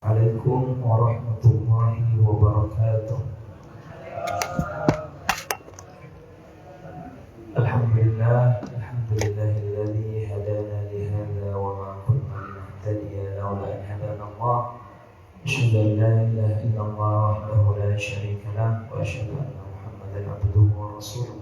Assalamualaikum warahmatullahi wabarakatuh. Alhamdulillahilladzi hadana li hadza wa ma kunna linahtadiya laula an hadana Allah. Asyhadu an la ilaha illallah wahdahu la syarika lah wa asyhadu anna Muhammadan abduhu wa rasuluh.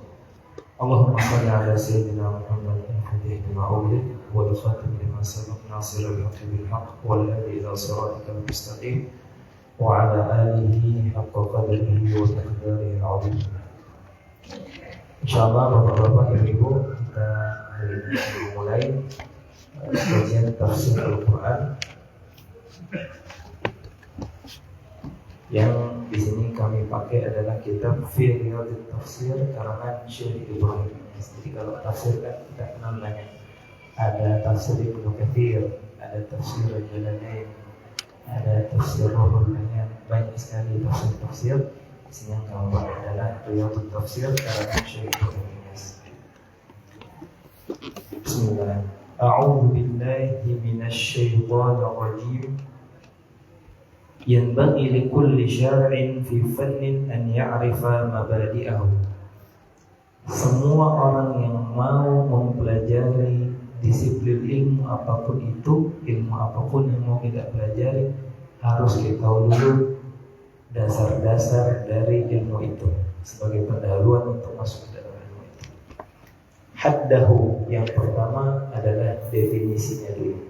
Allahumma shalli ala sayyidina Muhammad al-fatih lima ughliq wal khatim lima sabaq nasiril haqqi bil haqq wal hadi ila siratikal mustaqim wa ala alihi haqqa qadrihi wa miqdarihi al-'azim. Insyaallah Bapak-bapak, Ibu-ibu, kita hari ini mulai kajian tafsir Al-Qur'an yang di sini kami pakai adalah kitab Fi Riyadhut Tafsir karangan Syekh Ibrahim. Jadi kalau tafsir kan kita kenal banyak. Ada tafsir Ibnu Katsir, ada tafsir Jalalain, ada tafsir Ruhul Bayan, banyak sekali tafsir. Di sini yang kami pakai adalah Riyadhut Tafsir karangan Syekh Ibrahim. Bismillah. A'udzu billahi minasy syaithanir rajim. Yanbaghi likulli syar'in fi fannin an ya'rifa mabadi'ahu. Semua orang yang mau mempelajari disiplin ilmu apapun itu, ilmu apapun yang mau kita pelajari, harus kita tahu dulu dasar-dasar dari ilmu itu sebagai pendahuluan untuk masuk ke dalam ilmu itu. Haddahu, yang pertama adalah definisinya dulu.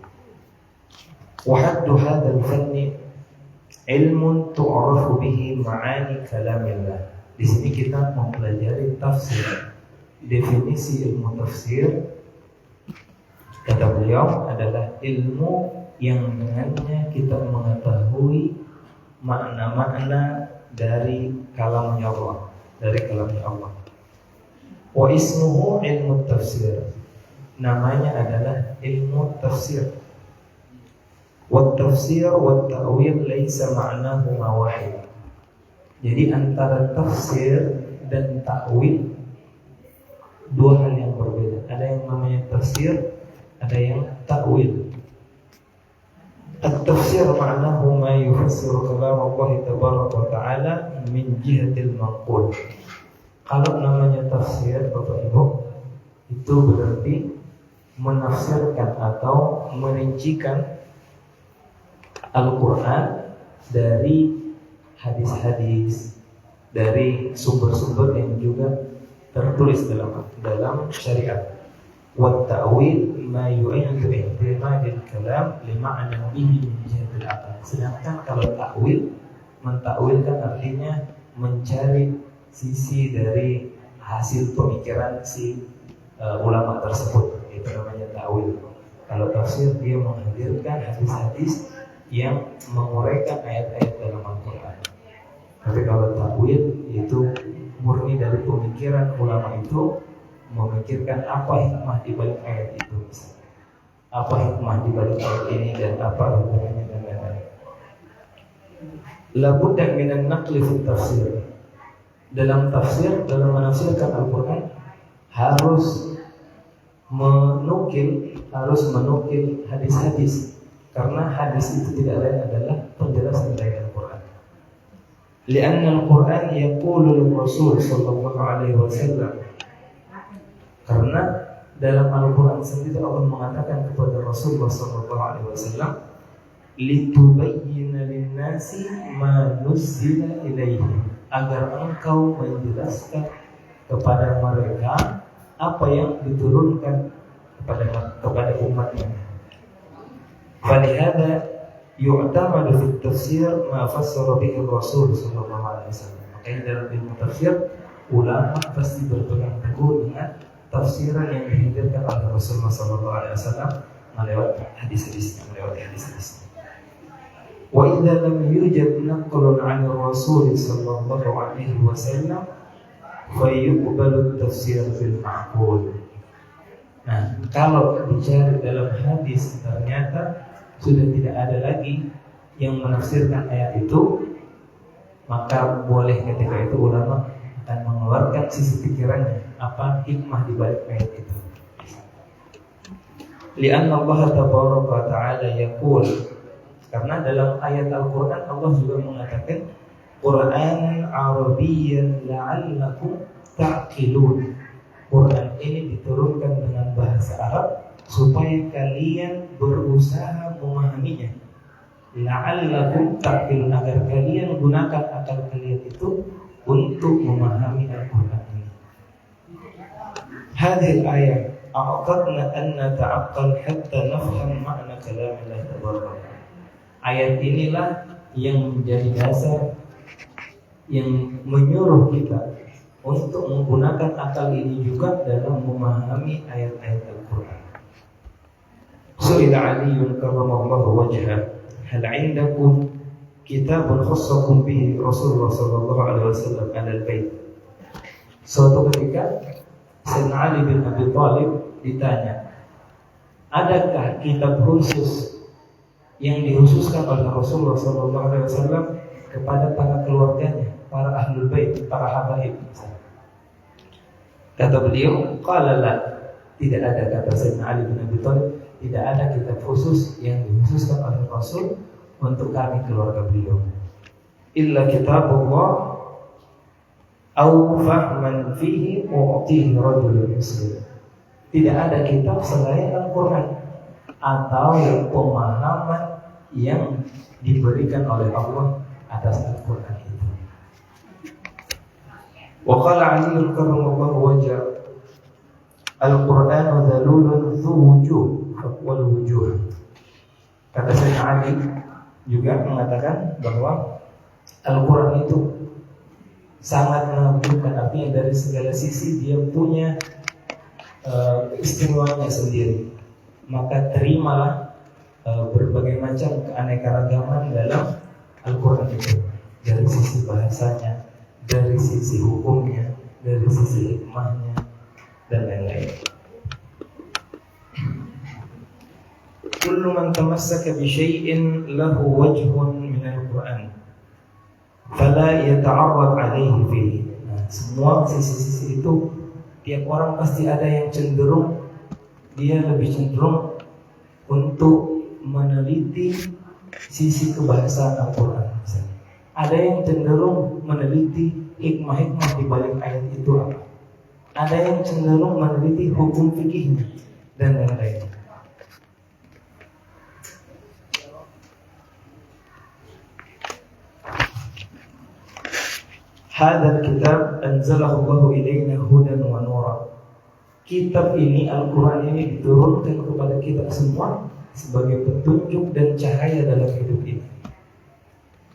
Wa haddu hadzal fanni ilmun tu'rafu bihi ma'ani kalamillah. Di sini kita mempelajari tafsir. Definisi ilmu tafsir, kata beliau, adalah ilmu yang dengannya kita mengetahui makna-makna dari kalamnya Allah, dari kalamnya Allah. Wa ismuhu ilmu tafsir. Namanya adalah ilmu tafsir. Wat-tafsir wat-ta'wil laisa ma'nahuma wahid. Jadi antara tafsir dan ta'wil dua hal yang berbeda. Ada yang namanya tafsir, ada yang ta'wil. At-tafsir ma'nahu ma yufassiru kalam Allah tabaraka wa ta'ala min jihatil manqul. Kalau namanya tafsir, Bapak Ibu, itu berarti menafsirkan atau merincikan Al-Quran dari hadis-hadis, dari sumber-sumber yang juga tertulis dalam syariat. Wa ta'wil ma yu'ayyidu ihtimalil kalam li ma'na bihi min jihatil aql. Sedangkan kalau ta'wil, mentakwilkan artinya mencari sisi dari hasil pemikiran si ulama tersebut, itu namanya ta'wil. Kalau tafsir, dia menghadirkan hadis-hadis yang menguraikan ayat-ayat dalam Al-Quran. Tapi kalau ta'wil itu murni dari pemikiran ulama itu, memikirkan apa hikmah di balik ayat itu, apa hikmah di balik ayat ini dan apa hubungannya dan lain-lain. Labudda minan naqli fi tafsir. Dalam tafsir, dalam menafsirkan Al-Quran, harus menukil hadis-hadis. Karena hadis itu tidak lain adalah penjelasan dari Al-Quran. Lianna Al-Quran yaqulu Rasul sallallahu alaihi wasallam. Karena dalam Al-Quran sendiri Allah mengatakan kepada Rasulullah sallallahu alaihi wasallam, litubayyina lin-nasi ma nuzzila ilaihim, agar engkau menjelaskan kepada mereka apa yang diturunkan kepada umatnya. Falihada yu'tamadu fi tafsir ma fassara bihi Rasul sallallahu alaihi wasallam. Makanya dalam ilmu tafsir, ulama pasti berpegang teguh dengan tafsiran yang dihadirkan oleh Rasulullah sallallahu alaihi wasallam melewati hadis-hadisnya. Wa idza lam yujad naqlun 'an Rasul sallallahu alaihi wasallam fa yuqbalu tafsir fil ma'qul. Nah, kalau dicari dalam hadis ternyata sudah tidak ada lagi yang menafsirkan ayat itu, maka boleh ketika itu ulama akan mengeluarkan sisi pikirannya, apa hikmah di balik ayat itu. Lianna Allah tabaraka wa ta'ala yaqul Karena dalam ayat Al-Quran Allah juga mengatakan Qur'anan Arabiyyan la'allakum ta'qilun. Quran ini diturunkan dengan bahasa Arab supaya kalian berusaha memahaminya. La'allakum ta'qilun, agar kalian gunakan akal kalian itu untuk memahami Al-Quran ini. Hadhihi al-ayah a'tadna an nata'aqqal hatta nafham ma'na kalam Allah tabaraka. Ayat inilah yang menjadi dasar yang menyuruh kita untuk menggunakan akal ini juga dalam memahami ayat-ayat Al-Quran. Su'ila Aliun karramallahu wajhah, hal 'indakum kitabun khassakum bihi Rasulullah sallallahu alaihi wasallam 'alal bait. Suatu ketika Sayyidina Ali bin Abi Thalib ditanya, adakah kitab khusus yang dikhususkan oleh Rasulullah sallallahu alaihi wasallam kepada para keluarganya, para ahlul bait, para habaib? Kata beliau, qala la, tidak ada, kata Sayyidina Ali bin Abi Thalib, tidak ada kitab khusus yang dikhususkan oleh Rasul untuk kami keluarga beliau. Illa kitabullah au fahman fihi mu'tihi rajulun muslim. Tidak ada kitab selain Al-Quran atau pemahaman yang diberikan oleh Allah atas Al-Quran itu. Wa qala 'Ali karramallahu wajhah, Al-Qur'anu dhalulun dhu wujuh wal wujuh. Kata Sayyidina Ali juga mengatakan bahwa Al-Quran itu sangat menakjubkan, artinya dari segala sisi dia punya istimewanya sendiri. Maka terimalah berbagai macam keanekaragaman dalam Al-Quran itu, dari sisi bahasanya, dari sisi hukumnya, dari sisi hikmahnya, dan lain-lain. Kullu man tamassaka bi syai'in lahu wajhun min al-Qur'an fala yata'arrad 'alaihi fihi. Semua sisi-sisi itu tiap orang pasti ada yang cenderung, dia lebih cenderung untuk meneliti sisi kebahasaan Al-Quran. Ada yang cenderung meneliti hikmah-hikmah di balik ayat itu apa. Ada yang cenderung meneliti hukum fikihnya dan lain-lain. Hadal kitab anzalahu Allahu ilaina hudan wa nura. Kitab ini, Al-Quran ini diturunkan kepada kita semua sebagai petunjuk dan cahaya dalam hidup ini.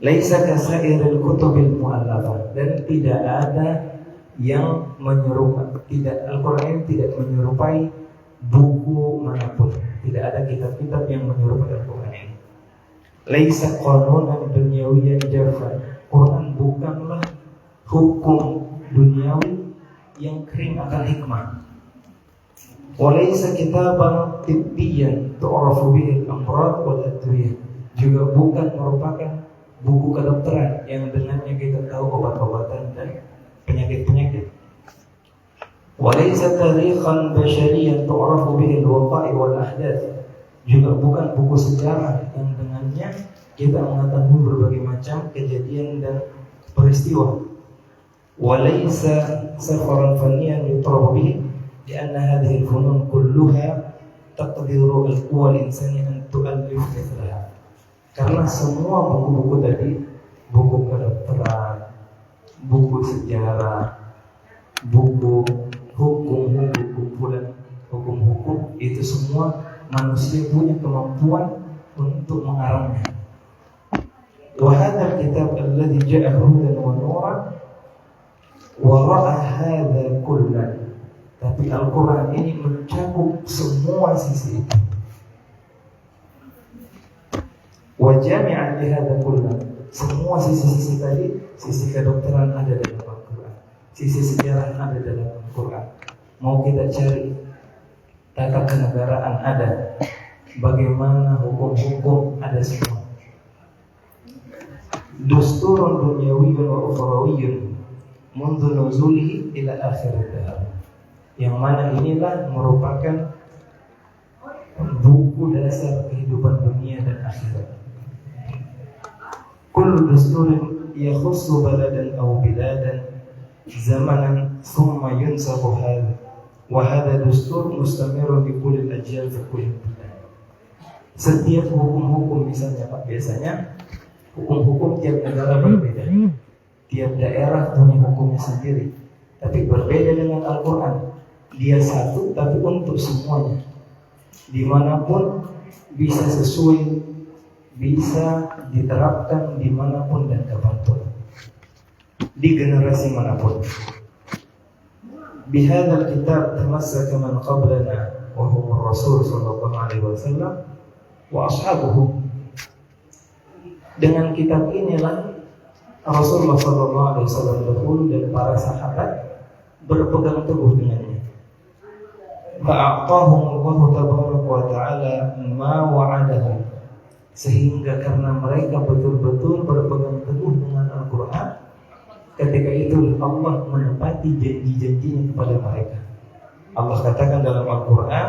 Laisa kasairil kutubil mu'allafah, dan tidak ada yang menyerupai, Al-Quran ini tidak menyerupai buku manapun. Tidak ada kitab-kitab yang menyerupai Al-Quran ini. Laisa qanunan dunyawiyyan jaffa. Quran bukanlah hukum duniawi yang kering akan hikmah. Walaysa kitaban tibbiyan tu'rafu bihi al-amrad wal adwiyah. Juga bukan merupakan buku kedokteran yang dengannya kita tahu obat-obatan dan penyakit-penyakit. Walaysa tarikhan basyariyan tu'rafu bihi al-waqa'i wal ahdath. Juga bukan buku sejarah yang dengannya kita mengetahui berbagai macam kejadian dan peristiwa. Walaysa safaran fanniyan yutrabu bihi lianna hadhihi al-funun kulluha taqdiru al-quwa al-insani an tu'allif mithlaha. Karena semua buku-buku tadi, buku kedokteran, buku sejarah, buku hukum, buku kumpulan hukum-hukum, itu semua manusia punya kemampuan untuk mengarangnya. Wa hadzal kitab alladhi ja'a hudan wa nuran wara'a hadza kullan. Tapi Al-Quran ini mencakup semua sisi itu. Wa jami'an li hadza kullan. Semua sisi-sisi tadi, sisi kedokteran ada dalam Al-Quran, sisi sejarah ada dalam Al-Quran. Mau kita cari tata kenegaraan ada, bagaimana hukum-hukum ada semua. Dusturun dunyawiyyun wa ukhrawiyyun mundu nuzulihi ila akhir dahar. Yang mana inilah merupakan buku dasar kehidupan dunia dan akhirat. kullu dusturin yakhussu baladan aw biladan zamanan thumma yunsahu hadha wa hadha dustur mustamirun di kulli al-ajyal fi kulli bulan. Setiap hukum-hukum misalnya Pak, biasanya hukum-hukum tiap negara berbeda. Tiap daerah punya hukumnya sendiri, tapi berbeda dengan Al-Quran. Dia satu tapi untuk semuanya. Dimanapun bisa sesuai, bisa diterapkan dimanapun dan kapanpun, di generasi manapun. Bihadzal kitab tamassaka man qablana wa huwa Rasul sallallahu alaihi wasallam wa ashabuhu. Dengan kitab inilah Rasulullah sallallahu alaihi wasallam dahulu dan para sahabat berpegang teguh dengannya. Fa'aqahum Allah tabaraka wa ta'ala ma wa'adahum, sehingga karena mereka betul-betul berpegang teguh dengan Al-Quran, ketika itu Allah menepati janji-janjinya kepada mereka. Allah katakan dalam Al-Quran,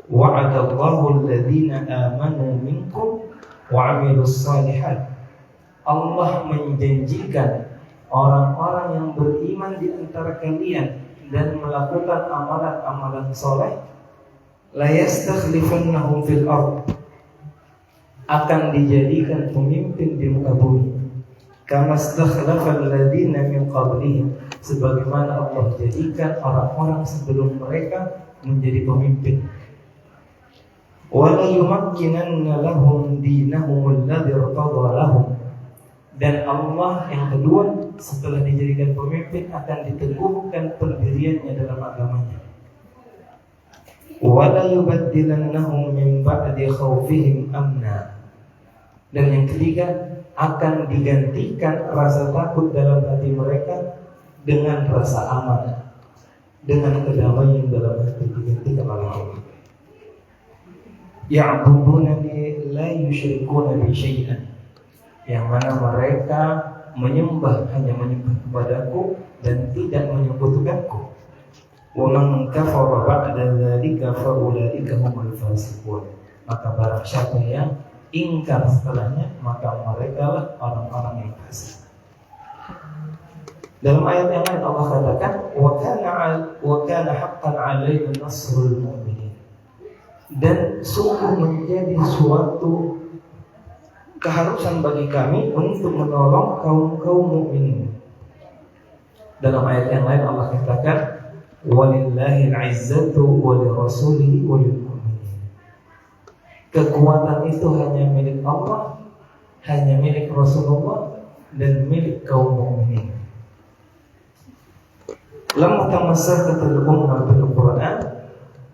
wa'adallahu alladhina amanu minkum wa'amilus salihat. Allah menjanjikan orang-orang yang beriman di antara kalian dan melakukan amalan-amalan soleh, la yastakhlifannahum fil ard, akan dijadikan pemimpin di muka bumi, kama stakhlafal ladina min qablihim, sebagaimana Allah jadikan orang-orang sebelum mereka menjadi pemimpin. Wa la yumakkinanna lahum dinahum alladhi irtadha lahum, dan Allah yang kedua setelah dijadikan pemimpin akan diteguhkan pendiriannya dalam agamanya. Wa la yubaddilannahum min ba'di khawfihim amna, dan yang ketiga akan digantikan rasa takut dalam hati mereka dengan rasa aman, dengan kedamaian dalam hati, digantikan oleh Allah. Ya'budunani la yusyrikuna bi syai'an, yang mana mereka hanya menyembah kepadaku dan tidak menyekutukanku. Wa man kafara ba'da dzalika fa ulaika humul fasiqun, maka barang siapa yang ingkar setelahnya, maka mereka lah orang-orang yang fasik. Dalam ayat yang lain Allah katakan, wa kana haqqan 'alaina nasrul mu'minin, dan sungguh menjadi suatu keharusan bagi kami untuk menolong kaum mukminin. Dalam ayat yang lain Allah katakan, walillahil 'izzatu wa lirasulihi wa lil mu'minin. Kekuatan itu hanya milik Allah, hanya milik Rasulullah dan milik kaum mukminin. Lamma tamassakatil ummah bil Qur'an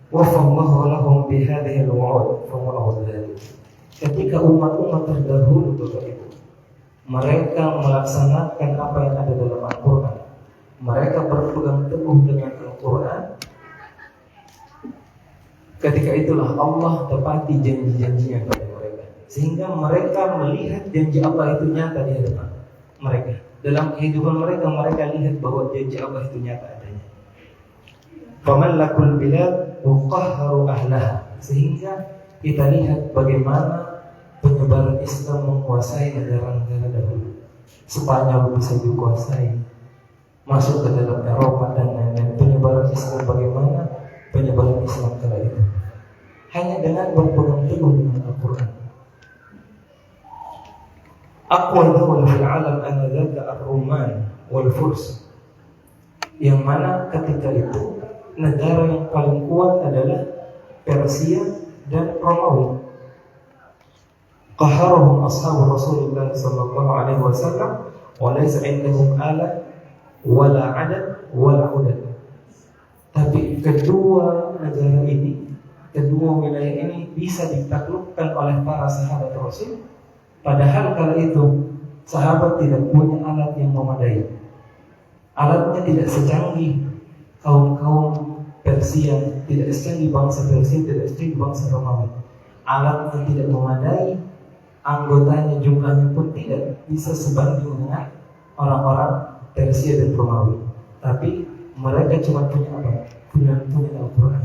wa fallahu lahum bihadhihi al-wa'ud fa wallahu dzalik. Ketika umat-umat terdahulu Bapak Ibu, mereka melaksanakan apa yang ada dalam Al-Quran, mereka berpegang teguh dengan Al-Quran, ketika itulah Allah tepati janji-janjinya kepada mereka, sehingga mereka melihat janji Allah itu nyata di hadapan mereka. Dalam kehidupan mereka, mereka lihat bahwa janji Allah itu nyata adanya. Famallakul bilad wa qahharu ahlaha, sehingga kita lihat bagaimana penyebaran Islam menguasai negara-negara dahulu. Spanyol bisa dikuasai, masuk ke dalam Eropa dan lain-lain. Penyebaran Islam bagaimana? Penyebaran Islam kala itu hanya dengan berpegang teguh dengan Al-Quran. Aqwa dawla fil alam anadzaka ar-Ruman wal Furs, yang mana ketika itu negara yang paling kuat adalah Persia dan Romawi. Qaharahum ashabu Rasulullah sallallahu alaihi wasallam wa laysa indahum ala wala adad wala udad. Tapi kedua negara ini, kedua wilayah ini bisa ditaklukkan oleh para sahabat Rasul, padahal kala itu sahabat tidak punya alat yang memadai. Alatnya tidak secanggih kaum Persia, tidak secanggih bangsa Persia, tidak secanggih bangsa Romawi. Alatnya tidak memadai, anggotanya jumlahnya pun tidak bisa sebanding dengan orang-orang Persia dan Romawi. Tapi mereka cuma punya apa? Punya Al-Quran.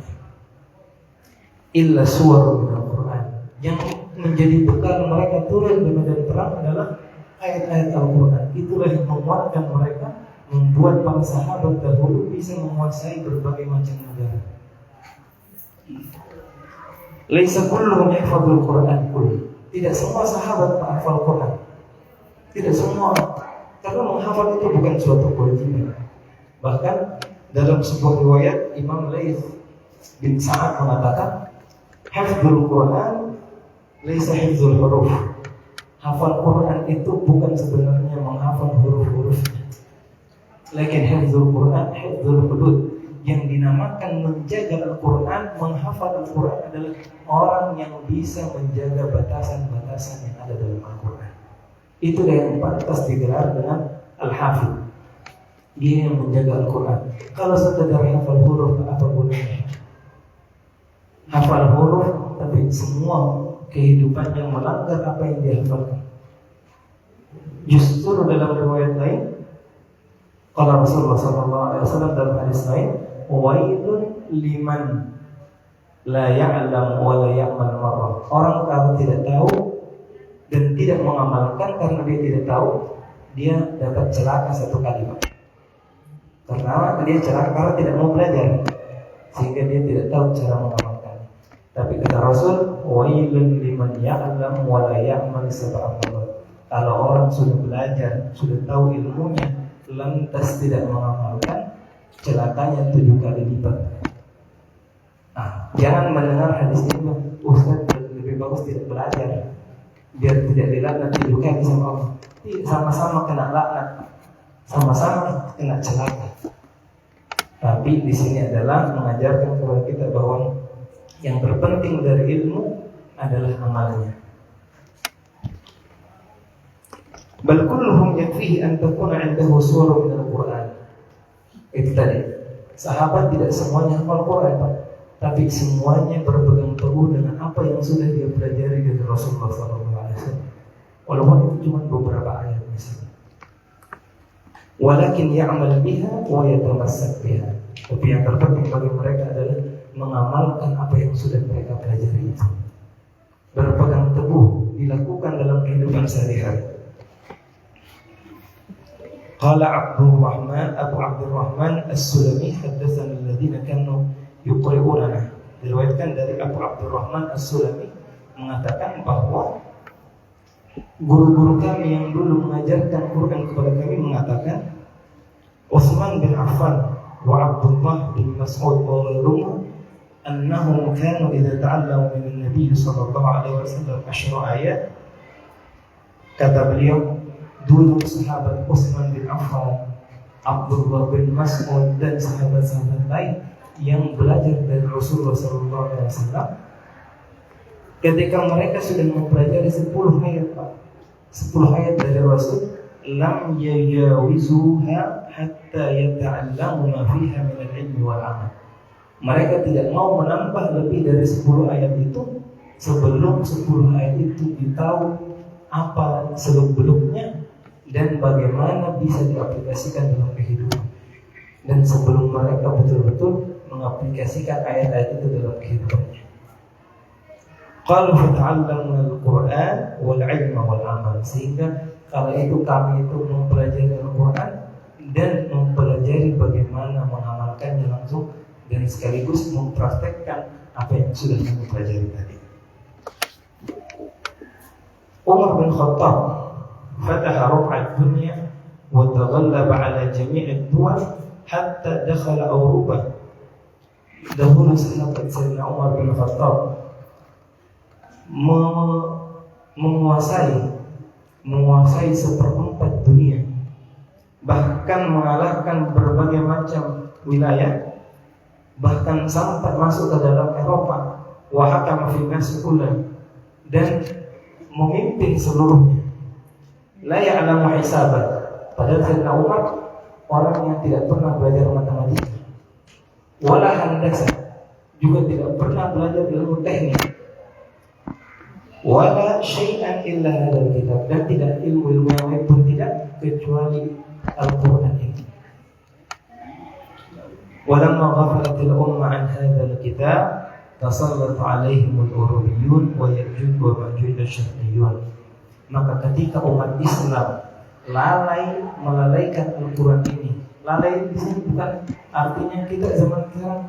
Illa suwar min Al-Quran. Yang menjadi bekal mereka turun di medan perang adalah ayat-ayat Al-Quran. Itulah yang menguatkan mereka, membuat para sahabat dahulu bisa menguasai berbagai macam negara. Laisa kulluhum yahfadzul Quran kullu. Tidak semua sahabat menghafal Quran. Tidak semua. Karena menghafal itu bukan suatu kewajiban. Bahkan dalam sebuah riwayat Imam Laits bin Sa'ad mengatakan, hafdzul Quran laisa hifdzul huruf. Hafal Quran itu bukan sebenarnya menghafal huruf-hurufnya. Lakin hifdzul Quran hifdzul hudud. Yang dinamakan menjaga Al-Quran, menghafal Al-Quran adalah orang yang bisa menjaga batasan-batasan yang ada dalam Al-Quran. Itulah yang pantas digelar dengan Al-Hafidh. Dia yang menjaga Al-Quran. Kalau sekedar hafal huruf, apa gunanya? Hafal huruf, tapi semua kehidupan yang melanggar apa yang dihafalkan. Justru dalam riwayat lain, kalau Rasulullah SAW dalam hadis lain, wailun liman la ya'lam wa la ya'mal marrah. Orang kalau tidak tahu dan tidak mengamalkan karena dia tidak tahu, dia dapat celaka satu kali, Pak. Karena dia celaka karena tidak mau belajar, sehingga dia tidak tahu cara mengamalkan. Tapi kata Rasul, wailun liman ya'lam wa la ya'mal sab'a marrah. Kalau orang sudah belajar, sudah tahu ilmunya, lantas tidak mengamalkan, celakanya 7 kali lipat. Nah, jangan mendengar hadis ini, Ustaz lebih bagus tidak belajar, biar tidak dilaknat 7 kali sama Allah. Sama-sama kena laknat, sama-sama kena celaka. Tapi di sini adalah mengajarkan kepada kita bahwa yang terpenting dari ilmu adalah amalnya. Bal kulluhum yakfihi an takuna 'indahu surah min al-Qur'an. Itu tadi. Sahabat tidak semuanya hafal Quran, Pak, tapi semuanya berpegang teguh dengan apa yang sudah dia pelajari dari Rasulullah SAW. Walaupun itu cuma beberapa ayat misalnya. Walakin ya'mal biha wa yatamassak biha. Tapi yang terpenting bagi mereka adalah mengamalkan apa yang sudah mereka pelajari itu. Berpegang teguh, dilakukan dalam kehidupan sehari-hari. Qala Abu Abdurrahman As-Sulami haddatsana alladziina kanu yuqri'unana. Diriwayatkan dari Abu Abdurrahman As-Sulami mengatakan bahwa guru-guru kami yang dulu mengajarkan Quran kepada kami mengatakan, Utsman bin Affan wa Abdullah bin Mas'ud wa ghairuhum annahum kanu idza ta'allamu min an-nabiy sallallahu alaihi wasallam 10 ayat. Kata beliau, dulu sahabat Utsman bin Affan, Abdullah bin Mas'ud dan sahabat-sahabat lain yang belajar dari Rasulullah SAW, ketika mereka sudah mempelajari 10 ayat, Pak, 10 ayat dari Rasul, lam yajawizuha hatta yata'allamu ma fiha min al-ilmi wal amal. Mereka tidak mau menambah lebih dari 10 ayat itu sebelum 10 ayat itu ditahu apa seluk-beluknya dan bagaimana bisa diaplikasikan dalam kehidupan. Dan sebelum mereka betul-betul mengaplikasikan ayat-ayat itu dalam kehidupannya. Qalu fata'allamna al-Qur'an wal 'ilma wal 'amal. Sehingga kala itu kami itu mempelajari Al-Qur'an dan mempelajari bagaimana mengamalkannya langsung dan sekaligus mempraktekkan apa yang sudah kami pelajari tadi. Umar bin Khattab fataha rub'ad dunya wa taghallaba 'ala jami' ad-duwal hatta dakhala Eropa. Dahulu sahabat Sayyidina Umar bin Khattab menguasai seperempat dunia, bahkan mengalahkan berbagai macam wilayah, bahkan sampai masuk ke dalam Eropa. Wa hakama fi nas kullan, dan memimpin seluruhnya. La ya'lamu hisaban. Padahal Sayyidina Umar orang yang tidak pernah belajar matematika, wala handasa, juga tidak pernah belajar ilmu teknik, wala syai'an illa hadzal kitab, dan tidak ilmu yang lain pun tidak kecuali Al-Qur'an ini. Walamma ghafalat al-umma an hadzal kitab tasallat 'alaihim al-urubiyyun wa ya'juj wa ma'juj asy-syarqiyyun. Maka ketika umat Islam melalaikan Al-Quran ini, lalai di sini bukan artinya kita zaman sekarang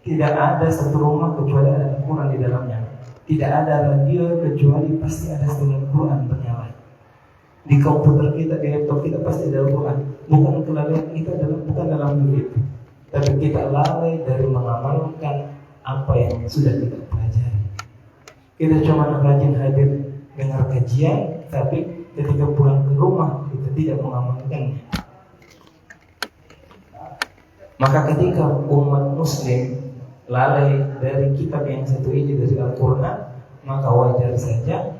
tidak ada satu rumah kecuali ada Al-Quran di dalamnya. Tidak ada radio kecuali pasti ada setelah Al-Quran bernyala. Di komputer kita, di laptop kita pasti ada Al-Quran. Bukan kelalaian kita bukan dalam diri itu, tapi kita lalai dari mengamalkan apa yang sudah kita pelajari. Kita cuma rajin hadir dengar kajian, tapi ketika pulang ke rumah kita tidak mengamalkannya. Maka ketika umat Muslim lalai dari kitab yang satu ini, dari Al-Quran, maka wajar saja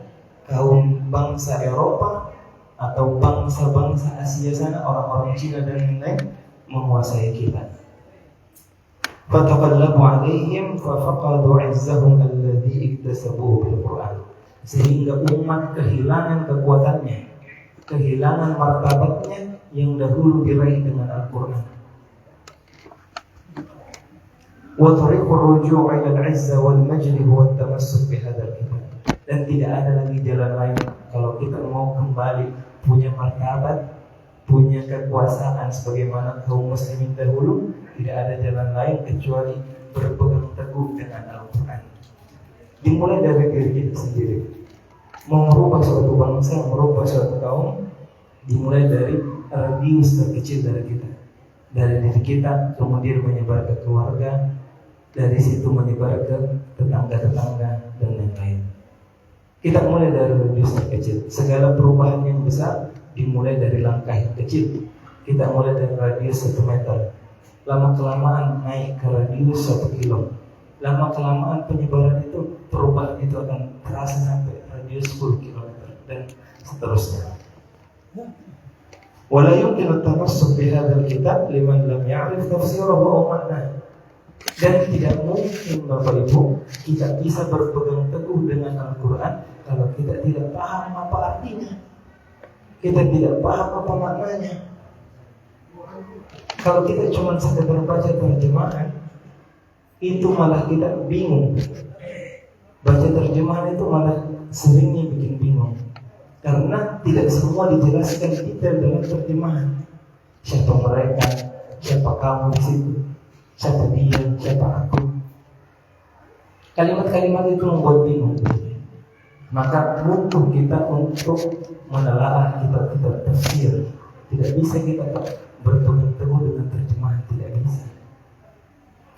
kaum bangsa Eropa atau bangsa-bangsa Asia sana, orang-orang Cina dan lain-lain menguasai kita. Fataqallabu alaihim fafaqadu 'izzahum alladhi iktasabuhu bil Qur'an. Sehingga umat kehilangan kekuatannya, kehilangan martabatnya yang dahulu diraih dengan Al-Quran. Wa tariqur ruju' ila al-'izza wal majd huwa at-tamassuk bi hadzal kitab. Dan tidak ada lagi jalan lain kalau kita mau kembali punya martabat, punya kekuasaan sebagaimana kaum muslimin dahulu. Tidak ada jalan lain kecuali berpegang teguh dengan Al-Quran. Dimulai dari diri kita sendiri. Mau merubah suatu bangsa, merubah suatu kaum, dimulai dari radius terkecil dari kita. Dari diri kita, kemudian menyebar ke keluarga, dari situ menyebar ke tetangga-tetangga dan lain-lain. Kita mulai dari radius terkecil. Segala perubahan yang besar dimulai dari langkah yang kecil. Kita mulai dari radius 1 meter. Lama kelamaan naik ke radius 1 kilo. Lama kelamaan penyebaran itu, perubahan itu akan terasa sampai radius 10 km dan seterusnya. Wala yumkinu at-tamassuk bi hadzal kitab liman lam ya'rif tafsirahu wa ma'nahu. Dan tidak mungkin Bapak Ibu kita bisa berpegang teguh dengan Al-Quran kalau kita tidak paham apa artinya, kita tidak paham apa maknanya. Kalau kita cuma sekedar baca terjemahan, itu malah kita bingung. Baca terjemahan itu malah seringnya bikin bingung, karena tidak semua dijelaskan detail dalam terjemahan. Siapa mereka, siapa kamu di situ, siapa dia, siapa aku. Kalimat-kalimat itu membuat bingung. Maka butuh kita untuk menelaah kitab-kitab tafsir. Tidak bisa kita berpegang teguh dengan terjemahan, tidak bisa.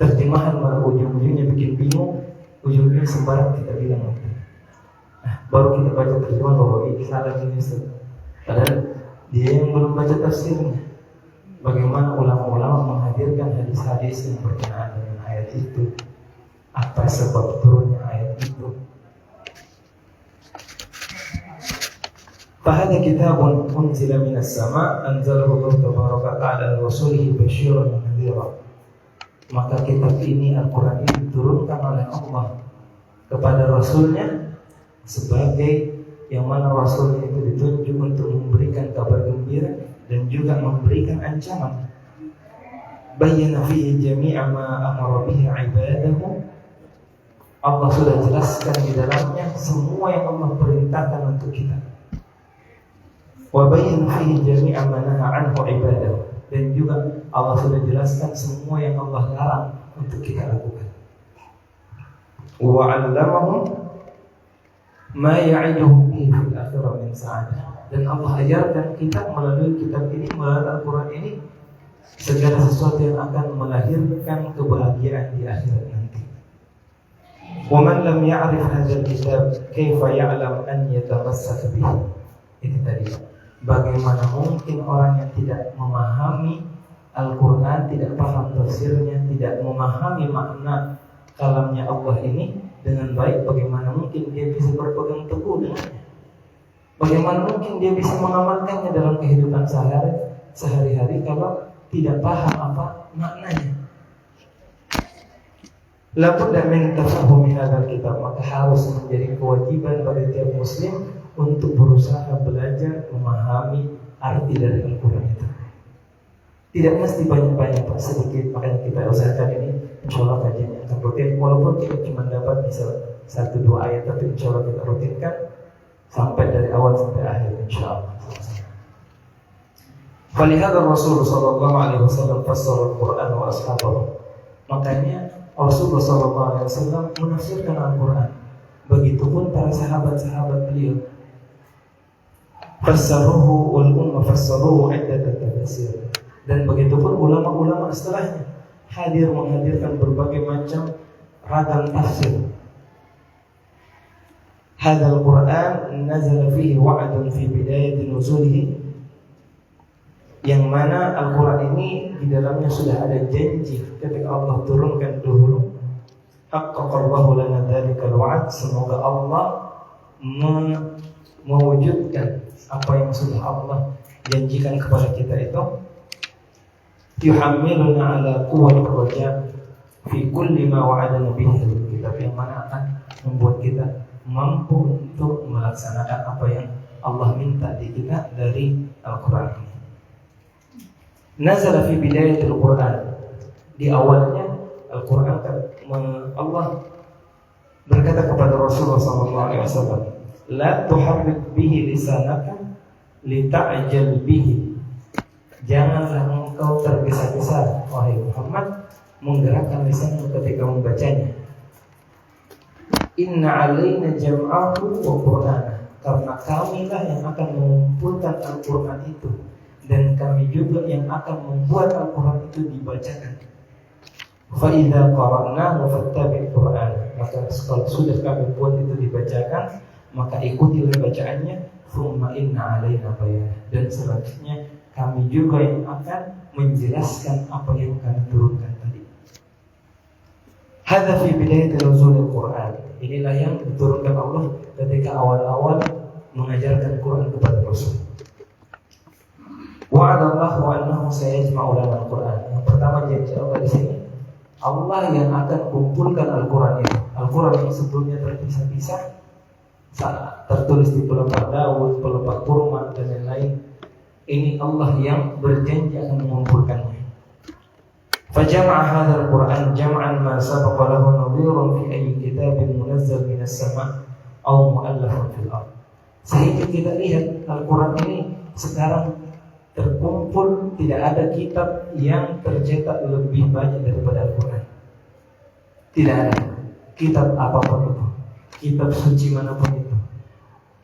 Terjemahan malah ujung-ujungnya bikin bingung, ujungnya sembarang kita bilang. Nah, baru kita baca terjemahan bahwa ini salah ini. Padahal dia yang belum baca tafsirnya. Bagaimana ulama-ulama menghadirkan hadis-hadis yang berkenaan dengan ayat itu, apa sebab turunnya ayat itu. Fahada kitabun unzila minas sama' anzalahu Allah tabaraka ta'ala rasulihi basyiran wa nadhira. Maka kitab ini, Al-Quran ini diturunkan oleh Allah kepada Rasulnya sebagai yang mana Rasulnya itu ditunjuk untuk memberikan kabar gembira dan juga memberikan ancaman. Bayyana fihi jami'a ma amara bihi ibadahu. Allah sudah jelaskan di dalamnya semua yang Allah perintahkan untuk kita. Wa bayyana fihi jami'a ma naha anhu ibadahu. Dan juga Allah sudah jelaskan semua yang Allah larang untuk kita lakukan. Wa 'allamahum ma ya'iduhum bihi fil akhirah min sa'adah. Dan Allah ajarkan kita melalui kitab ini, melalui Al-Quran ini, segala sesuatu yang akan melahirkan kebahagiaan di akhirat nanti. Wa man lam ya'rif hadzal kitab kaifa ya'lam an yatamassak bihi. Itu tadi. Bagaimana mungkin orang yang tidak memahami Al-Quran, tidak paham tafsirnya, tidak memahami makna kalamnya Allah ini dengan baik, bagaimana mungkin dia bisa berpegang teguh dengannya? Bagaimana mungkin dia bisa mengamalkannya dalam kehidupan sehari-hari kalau tidak paham apa maknanya? Labudda min tafahumi hadzal kitab, maka harus menjadi kewajiban pada tiap muslim untuk berusaha belajar memahami arti dari Al-Quran itu. Tidak mesti banyak-banyak, Pak, sedikit. Makanya kita usahakan ini, insya Allah kajian yang rutin. Walaupun kita cuma dapat misal 1-2 ayat, tapi insya Allah kita rutinkan sampai dari awal sampai akhir insyaallah. Falihada Rasul sallallahu alaihi wasallam fassara al-Qur'an wa ashabahu. Makanya Rasulullah sallallahu alaihi wasallam menafsirkan Al-Qur'an. Begitupun para sahabat-sahabat beliau. Fassaruhu wal umma fassaruhu iddat tafsir. Dan begitupun ulama-ulama setelahnya hadir menghadirkan berbagai macam ragam tafsir. Hadzal Qur'an nazala fihi wa'dun fi bidayati nuzulihi, yang mana Al-Quran ini di dalamnya sudah ada janji ketika Allah turunkan dahulu. Haqqaqallahu lana dzalikal wa'd, semoga Allah mewujudkan apa yang sudah Allah janjikan kepada kita itu. Yuhammiluna ala quwwati raja fi kulli ma wa'adana bihi, kitab yang mana akan membuat kita mampu untuk melaksanakan apa yang Allah minta di kita dari Al-Quran ini. Nazala fi bidayatil Qur'an, di awalnya Al-Quran Allah berkata kepada Rasulullah SAW, la tuharrik bihi lisanaka lita'jal bihi, janganlah engkau tergesa-gesa wahai Muhammad menggerakkan lisanmu ketika membacanya. Inna alaina jam'ahu wa qur'ana, karena kamilah yang akan mengumpulkan Al-Quran itu, dan kami juga yang akan membuat Al-Quran itu dibacakan. Fa idza qara'nahu fattabi' Qur'an, maka kalau sudah kami buat itu dibacakan, maka ikutilah bacaannya. Tsumma inna 'alaina bayan, dan selanjutnya kami juga yang akan menjelaskan apa yang kami turunkan tadi. Hadza fi bidayati nuzulil Qur'an, inilah yang diturunkan Allah ketika awal-awal mengajarkan Quran kepada Rasul. Wa'adallahu annahu sayajma'u lana al-Qur'an. Yang pertama janji Allah di sini, Allah yang akan kumpulkan Al-Quran itu. Al-Quran yang sebelumnya terpisah-pisah, tertulis di pelepah daun, pelepah kurma dan lain-lain. Ini Allah yang berjanji akan mengumpulkannya. Fajama'a hadzal Qur'an jam'an ma sabaqa lahu nadhirun fi ayyi kitabin munazzal minas sama' aw mu'allafun fil ardh. Sehingga kita lihat Al-Quran ini sekarang terkumpul, tidak ada kitab yang tercetak lebih banyak daripada Al-Quran. Tidak ada kitab apapun itu, kitab suci manapun itu,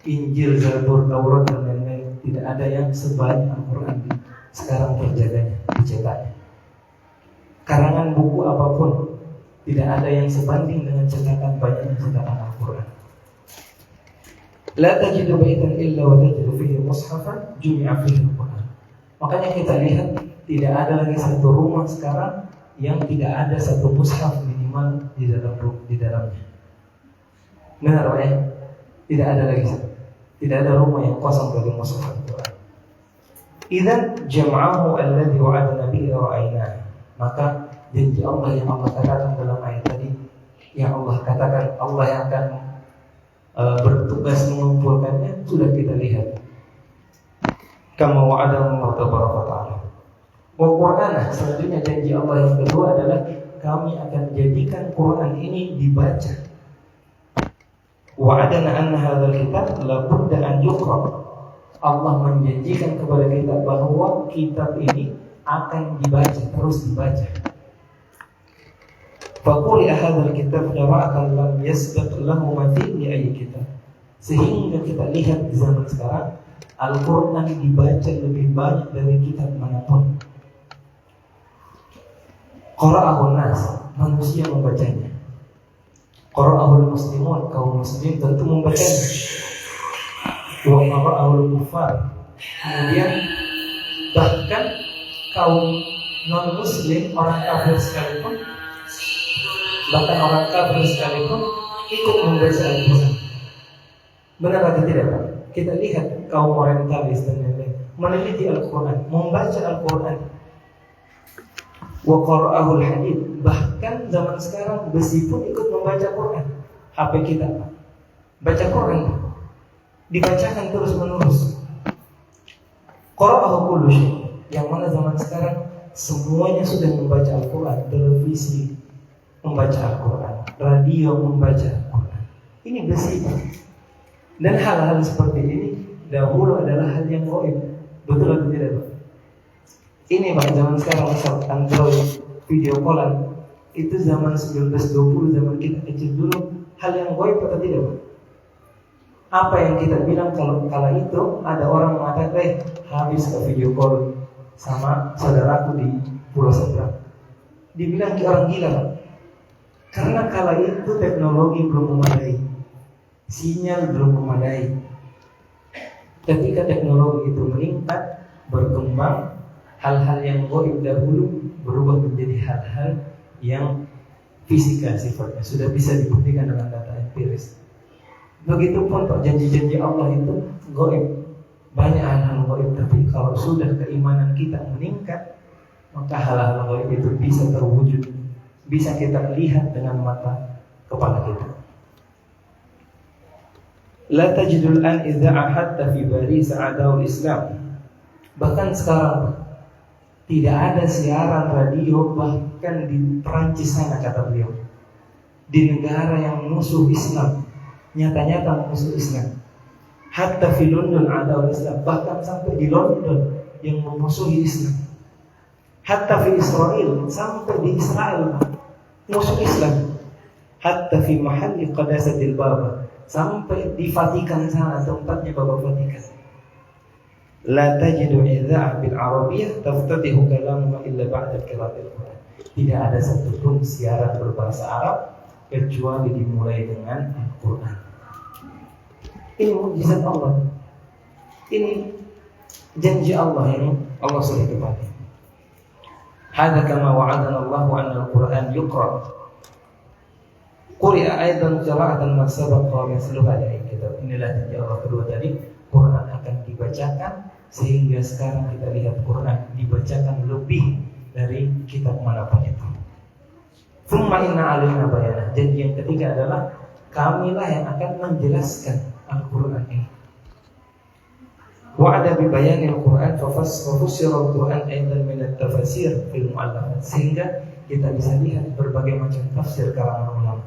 Injil, Zabur, Taurat dan lain-lain, tidak ada yang sebanyak Al-Quran sekarang terjaganya, dicetaknya. Karangan buku apapun tidak ada yang sebanding dengan cetakan banyaknya cetakan Al-Quran. La tajidu baitan illa wa tajidu fihi mushafan jumi'a fihi Al-Quran. Makanya kita lihat tidak ada lagi satu rumah sekarang yang tidak ada satu mushaf minimal di dalamnya. Benar Pak ya? Tidak ada lagi, tidak ada rumah yang kosong dari mushaf Al-Quran. Idzan jam'ahu alladhi wa'adana bihi ra'ayna. Maka janji Allah yang Allah katakan dalam ayat tadi, yang Allah katakan Allah yang akan bertugas mengumpulkannya, sudah kita lihat. Kama wa'adana Allah tabaraka ta'ala. Wa Qur'ana, selanjutnya janji Allah yang kedua adalah kami akan jadikan Quran ini dibaca. Wa'adana anna hadzal kitab la budda an yuqra. Allah menjanjikan kepada kita bahwa kitab ini akan dibaca, terus dibaca. Faquri'a hadzal kitab qira'atan lam yasbaq lahu mathil li ayyi kitab. Sehingga kita lihat di zaman sekarang Al-Quran dibaca lebih banyak dari kitab manapun. Qara'ahun nas, manusia membacanya. Qara'ahul muslimun, kaum muslim tentu membacanya. Wa qara'ahul kufar, kemudian bahkan kaum non muslim, orang kafir sekalipun, bahkan orang kafir sekalipun ikut membaca Al-Quran. Benar atau tidak Pak? Kita lihat kaum orientalis dan lain-lain meneliti Al-Quran, membaca Al-Quran. Wa qara'ahul hadith, bahkan zaman sekarang besi pun ikut membaca Quran. HP kita baca Quran, dibacakan terus menerus. Qara'ahu kullu syai', yang mana zaman sekarang semuanya sudah membaca Al-Quran. Televisi membaca Al-Quran, radio membaca Al-Quran. Ini besi. Dan hal-hal seperti ini dahulu adalah hal yang gaib. Betul atau tidak, Pak? Ini Pak, zaman sekarang misal Android, video callan, itu zaman 1920, zaman kita kecil dulu, hal yang gaib atau tidak, Pak? Apa yang kita bilang kalau kala itu ada orang mengatakan, habis ke video call sama saudaraku di Pulau Seberang. Dibilang ke orang gila, Pak. Karena kala itu teknologi belum memadai, sinyal belum memadai. Ketika teknologi itu meningkat, berkembang, hal-hal yang gaib dahulu berubah menjadi hal-hal yang fisika sifatnya, sudah bisa dibuktikan dengan data empiris. Begitupun Pak, janji-janji Allah itu gaib, banyak hal-hal gaib, tapi kalau sudah keimanan kita meningkat, maka hal-hal gaib itu bisa terwujud, bisa kita lihat dengan mata kepala kita. La tajidul an idza'a hatta fi Paris a'daul Islam. Bahkan sekarang tidak ada siaran radio, bahkan di Perancis sana kata beliau, di negara yang musuh Islam, nyata-nyata musuh Islam. Hatta fi London a'daul Islam, bahkan sampai di London yang memusuhi Islam. Hatta fi Israel, sampai di Israel musuh Islam. Hatta fi mahalli qadasatil Baba, sampai di Vatikan sana, tempatnya Baba Vatikan. La tajidu idza'a bil Arabiyyah taftatihu kalamuha illa ba'da qira'atil Quran. Tidak ada satupun siaran berbahasa Arab kecuali dimulai dengan Al-Quran. Ini mukjizat Allah. Ini janji Allah yang Allah sudah tepati. Hadza kama wa'adana Allah anna al-Quran yuqra. Quri'a aidan qira'atan ma sabaqa yasluha dari kitab. Inilah janji Allah kedua tadi, Quran akan dibacakan sehingga sekarang kita lihat Quran dibacakan lebih dari kitab manapun itu. Tsumma inna alaina bayanah. Janji yang ketiga adalah kamilah yang akan menjelaskan Al-Quran ini. Wa'ada bi bayanil Quran fafassara al-Quran aidan min at-tafasir fil mu'allafat, sehingga kita bisa lihat berbagai macam tafsir karangan ulama.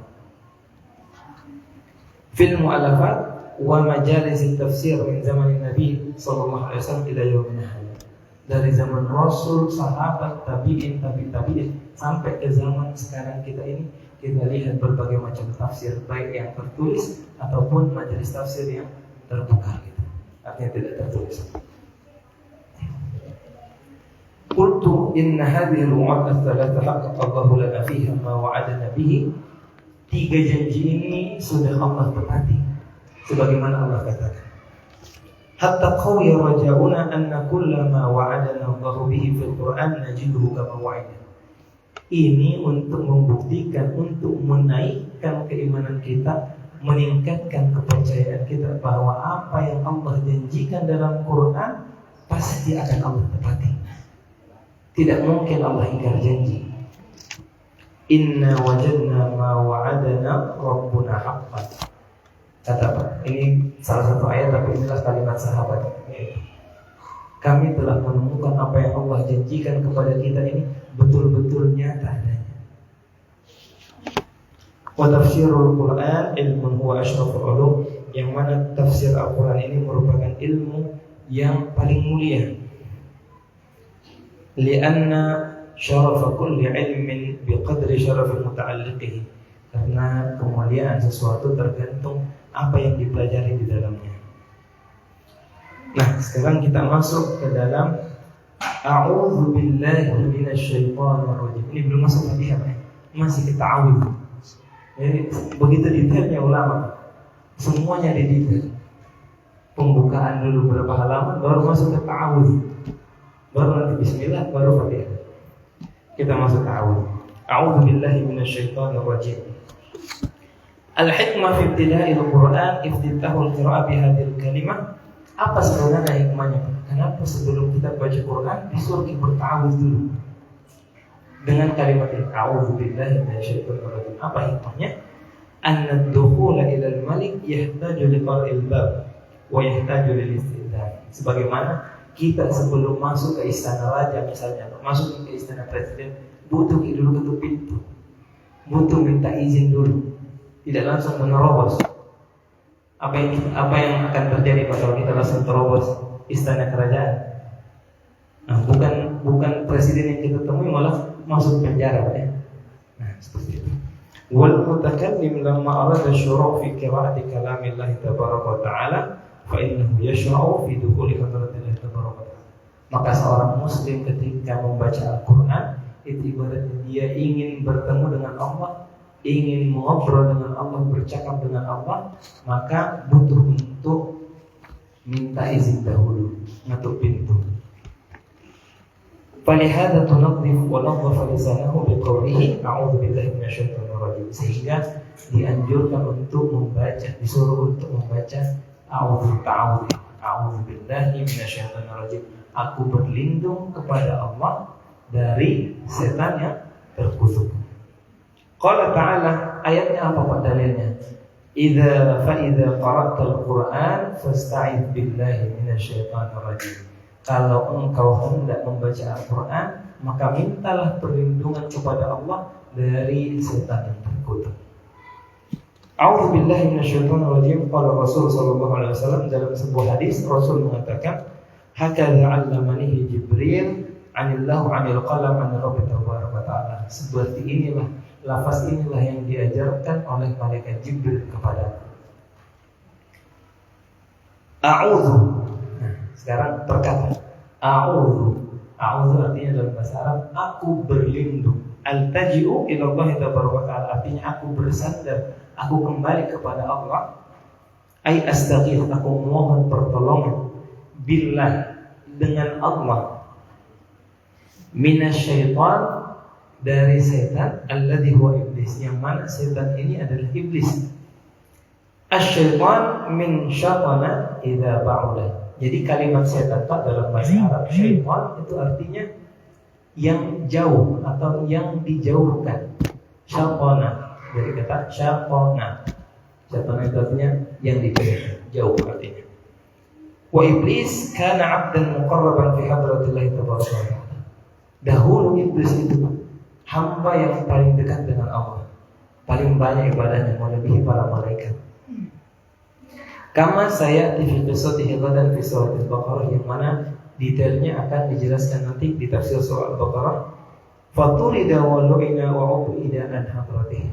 Fil mu'allafat wa majalis tafsir min zaman Nabi sallallahu alaihi wasallam ila yaumina hadza. Dari zaman Rasul, sahabat, tabi'in, tabi'in sampai ke zaman sekarang kita ini, kita lihat berbagai macam tafsir, baik yang tertulis ataupun majelis tafsir yang terbuka gitu. Artinya tidak tertulis. Qultu inna hadhihi al-wa'd ats-tsalatha haqqaqa Allahu lana fiha ma wa'adana bihi. Tiga janji ini sudah Allah tepati sebagaimana Allah katakan. Hatta qawiya raja'una anna kullama wa'adana Allahu bihi fil Qur'an najiduhu kama wa'ada. Ini untuk membuktikan, untuk menaikkan keimanan kita, meningkatkan kepercayaan kita bahwa apa yang Allah janjikan dalam Quran pasti akan Allah tepati. Tidak mungkin Allah ingkar janji. Inna wajadna ma wa'adana Rabbuna haqqan. Kata Pak, ini salah satu ayat, tapi inilah kalimat sahabat. Kami telah menemukan apa yang Allah janjikan kepada kita ini betul-betul nyata adanya. Wa tafsirul Quran ilmun huwa asyraful ulum, yang mana tafsir Al-Quran ini merupakan ilmu yang paling mulia. Lianna syarafa kulli ilmin biqadri syarafil muta'alliqihi, karena kemuliaan sesuatu tergantung apa yang dipelajari di dalamnya. Nah, sekarang kita masuk ke dalam A'udzu billahi minasyaitonir rajim. Ini belum masuk Fatihah, masih kita ta'awudz. Jadi begitu detailnya ulama, semuanya detail. Pembukaan dulu berapa halaman, baru masuk ke ta'awudz, baru nanti bismillah, baru Fatihah. Kita masuk ta'awudz. A'udzu billahi minasyaitonir rajim. Al-hikmah fi ibtida'il Qur'an iftitahul qira'ah bihadhil kalimah. Apa sebenarnya hikmahnya? Kenapa sebelum kita baca Quran disuruh kita berta'awudz dulu dengan kalimat ini, a'udzu billahi minasyaitonir rajim? Apa hikmahnya? Anna ad-dukhula ila al-malik yahtaju li qara'il bab wa yahtaju lil istidhan. Sebagaimana kita sebelum masuk ke istana raja, misalnya masuk ke istana presiden, butuh dulu ketuk pintu, butuh minta izin dulu, tidak langsung menerobos. Apa yang akan terjadi kalau kita langsung terobos istana kerajaan? Nah, bukan presiden yang kita temui malah masuk penjara, ya. Nah, seperti itu. Wal mutakallim lamma arada syuru' fi qira'ati kalamillah tabaraka wa ta'ala fa innahu yashra'u fi dukhuli hadratillah tabaraka wa ta'ala. Maka seorang muslim ketika membaca Al-Qur'an itu ibaratnya dia ingin bertemu dengan Allah, ingin mengobrol dengan Allah, bercakap dengan Allah, maka butuh untuk minta izin dahulu, ngetuk pintu. Falihada tunadhif wa nadhafa lisanahu biqawlihi a'udzu billahi minasyaitonir rajim. Sehingga dianjurkan untuk membaca, disuruh untuk membaca a'udzu billahi minasyaitonir rajim. Aku berlindung kepada Allah dari setan yang terkutuk. Qala ta'ala, ayatnya apa Pak dalilnya? Idza qara'tal Qur'an fasta'idz billahi minasyaitonir rajim. Kalau engkau hendak membaca Al-Qur'an, maka mintalah perlindungan kepada Allah dari setan yang terkutuk. A'udzu billahi minasyaitonir rajim. Qala Rasul sallallahu alaihi wasallam dalam sebuah hadis Rasul mengatakan, "Hakadha 'allamani Jibril 'anillahu 'anil qalam 'an Rabbi tabaraka wa ta'ala." Seperti inilah, lafaz inilah yang diajarkan oleh malaikat Jibril kepadaku. A'udzu. Nah, sekarang berkata a'udzu. A'udzu artinya dalam bahasa Arab aku berlindung. Altaji'u ila Allah tabaraka wa ta'ala artinya aku bersandar, aku kembali kepada Allah. Ai astaghfir, aku mohon pertolongan billah dengan Allah, minasyaitan dari setan, alladzi huwa iblis, yang mana setan ini adalah iblis. Asy-syaitan min syatana idza ba'uda. Jadi kalimat setan dalam bahasa Arab syaitan itu artinya yang jauh atau yang dijauhkan. Syatana dari kata syatana. Syatana itu artinya yang dijauh artinya. Wa iblis kana 'abdan muqarraban fi hadratillah tabaraka wa ta'ala. Dahulu iblis itu hamba yang paling dekat dengan Allah, paling banyak ibadahnya melebihi para malaikat. Kama saya di qissatihi ghadan fi surah Al-Baqarah, yang mana detailnya akan dijelaskan nanti di tafsir surah Al-Baqarah. Faturida wa lu'ina wa ubida an hadratihi.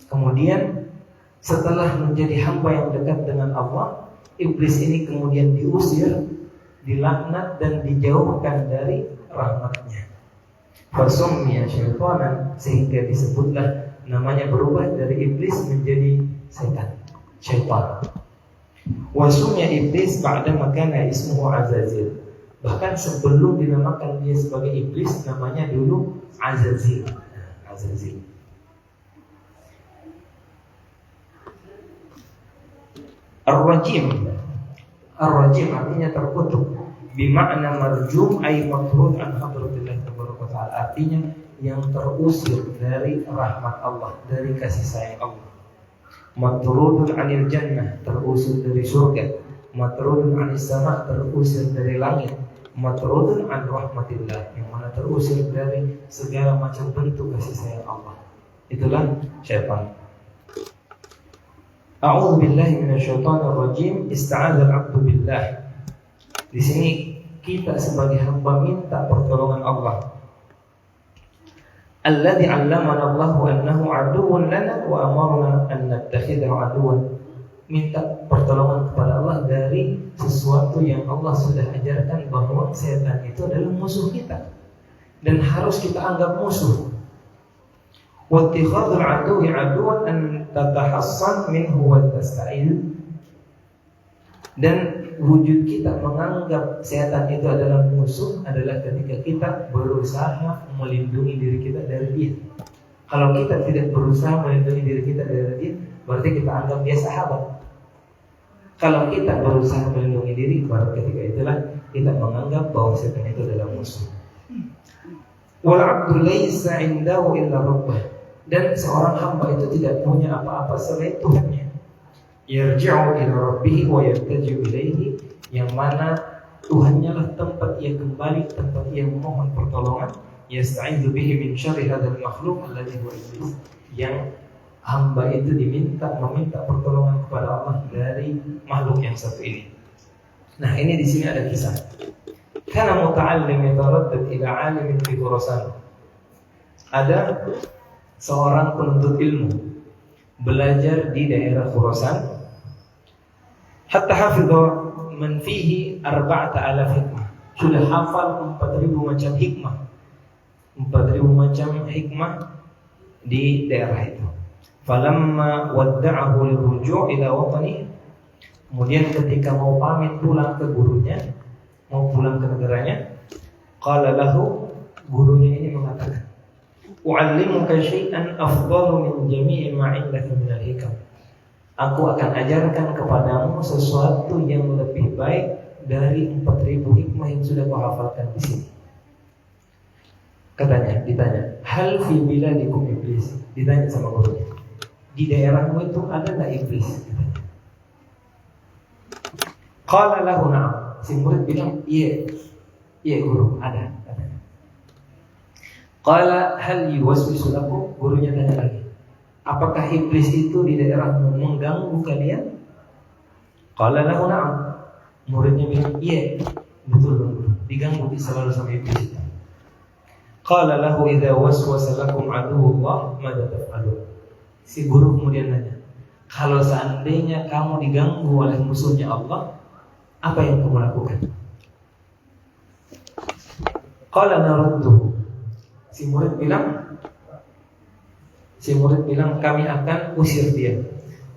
Kemudian setelah menjadi hamba yang dekat dengan Allah, iblis ini kemudian diusir, dilaknat dan dijauhkan dari rahmatnya. Fasummiya syaitanan, sehingga disebutlah namanya berubah dari iblis menjadi setan, syaitan. Wasummiya iblis ba'da makana ismuhu Azazil. Bahkan sebelum dinamakan dia sebagai iblis, namanya dulu Azazil. Azazil. Ar-Rajim. Ar-Rajim artinya terkutuk. Bima'na marjum ay matrud an hadratillah tabaraka wa ta'ala. Artinya yang terusir dari rahmat Allah, dari kasih sayang Allah. Matrudun anil jannah, terusir dari surga. Matrudun anis sama, terusir dari langit. Matrudun an rahmatillah, yang mana terusir dari segala macam bentuk kasih sayang Allah. Itulah syaitan. A'udzu billahi minasyaitonir rajim. Ista'adzal 'abdu billah. Di sini kita sebagai hamba minta pertolongan Allah. Alladzi 'allamana Allahu annahu 'aduwwun lana wa amarna an nattakhidahu 'aduwwan. Minta pertolongan kepada Allah dari sesuatu yang Allah sudah ajarkan, bahwa setan itu adalah musuh kita dan harus kita anggap musuh. Wa ittikhadul 'aduwwi 'aduwwan an tatahassan minhu wa tasta'id. Dan wujud kita menganggap setan itu adalah musuh adalah ketika kita berusaha melindungi diri kita dari dia. Kalau kita tidak berusaha melindungi diri kita dari dia, berarti kita anggap dia sahabat. Kalau kita berusaha melindungi diri, baru ketika itulah kita menganggap bahwa setan itu adalah musuh. Wal 'abdu laisa 'indahu illa rabbah. Dan seorang hamba itu tidak punya apa-apa selain Tuhannya. Yarji'u ila rabbih wa yartaji'u ilaihi, yang mana Tuhannya lah tempat ia kembali, tempat ia memohon pertolongan. Yasta'idzu bihi min syarri hadzal makhluq alladzi huwa iblis, yang hamba itu meminta pertolongan kepada Allah dari makhluk yang satu ini. Nah, ini di sini ada kisah. Kana muta'allim yataraddad ila 'alimin fi Khurasan. Ada seorang penuntut ilmu belajar di daerah Khurasan, hatta hafidha man fihi 4,000 hikmah. Sudah hafal 4,000 macam hikmah. 4,000 macam hikmah di daerah itu. Falamma wadda'ahu lirruju' ila watani. Kemudian ketika mau pamit pulang ke gurunya, mau pulang ke negaranya, qala lahu, gurunya ini mengatakan, "U'allimuka syai'an afdalu min jami'i ma 'indaka min al-hikam." Aku akan ajarkan kepadamu sesuatu yang lebih baik dari 4,000 hikmah yang sudah kau hafalkan di sini. Ditanya, hal fi biladikum iblis? Ditanya sama gurunya, di daerahmu itu ada enggak iblis? Qala lahu na'am. Si murid bilang, iya guru, ada. Qala hal yuwaswisu lakum? Gurunya tanya lagi, apakah iblis itu di daerahmu mengganggu kalian? Qala lahu na'am. Muridnya bilang, iya, betul guru, diganggu selalu sama iblis. Qala lahu idza waswasa lakum aduwwullah madza taf'alun? Si guru kemudian nanya, kalau seandainya kamu diganggu oleh musuhnya Allah, apa yang kamu lakukan? Qala naruddu. Si murid bilang kami akan usir dia.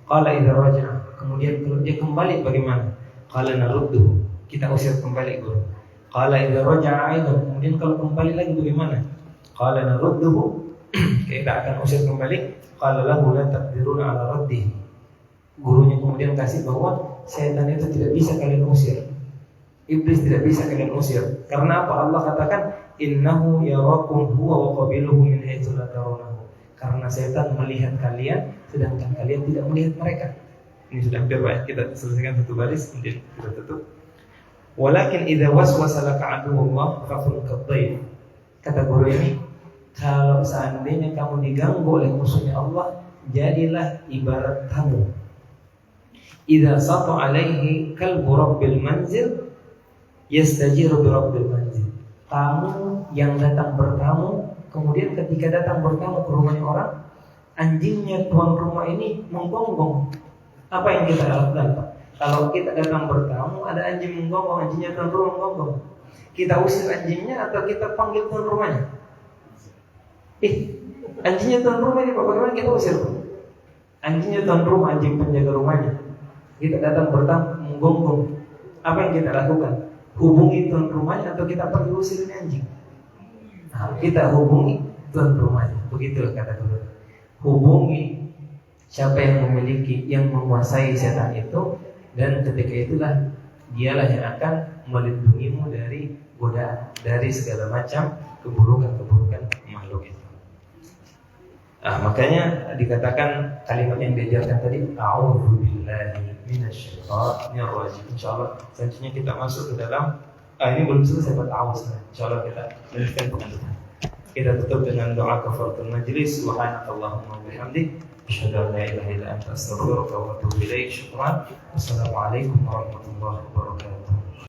Qala idza raja'a. Kemudian kalau dia kembali bagaimana? Qala naruddu. Kita usir kembali guru. Qala idza raja'a aidan. Kemudian kalau kembali lagi bagaimana? Qala naruddu. Kita akan usir kembali. Qala lahu la taqdiruna 'ala raddihi. Gurunya kemudian kasih bahwa setan itu tidak bisa kalian usir. Iblis tidak bisa kalian usir. Karena apa? Allah katakan, innahu yarakum huwa wa qabiluhu min haitsu la tarawnahu. Karena setan melihat kalian sedangkan kalian tidak melihat mereka. Ini sudah hampir Pak, kita selesaikan satu baris kemudian kita tutup. Walakin idza waswasa laka aduwwullah faqul kadzaif. Kata guru ini, kalau seandainya kamu diganggu oleh musuhnya Allah, jadilah ibarat tamu. Idza sata alaihi kalbu rabbil manzil yastajiru bi rabbil manzil. Tamu yang datang bertamu, kemudian ketika datang bertamu ke rumahnya orang, anjingnya tuan rumah ini menggonggong. Apa yang kita lakukan, Pak? Kalau kita datang bertamu, ada anjing menggonggong, anjingnya tuan rumah menggonggong, kita usir anjingnya atau kita panggil tuan rumahnya? Anjingnya tuan rumah ini Pak, bagaimana kita usir? Anjingnya tuan rumah, anjing penjaga rumahnya. Kita datang bertamu menggonggong, apa yang kita lakukan? Hubungi tuan rumahnya atau kita pergi usir anjing? Nah, kita hubungi tuan rumahnya. Begitu kata guru. Hubungi siapa yang memiliki, yang menguasai setan itu, dan ketika itulah dialah yang akan melindungimu dari godaan, dari segala macam keburukan-keburukan makhluk itu. Nah, makanya dikatakan kalimat yang diajarkan tadi, a'udzubillahi minasyaitonir rajim. Insyaallah selanjutnya kita masuk ke dalam ini belum selesai ta'awuz. Insyaallah kita lanjutkan pengantutan. Kita tutup dengan doa kafaratul majlis. Subhanakallahumma wa bihamdik, asyhadu an la ilaha illa anta, astaghfiruka wa atubu ilaik. Syukran. Wassalamualaikum warahmatullahi wabarakatuh.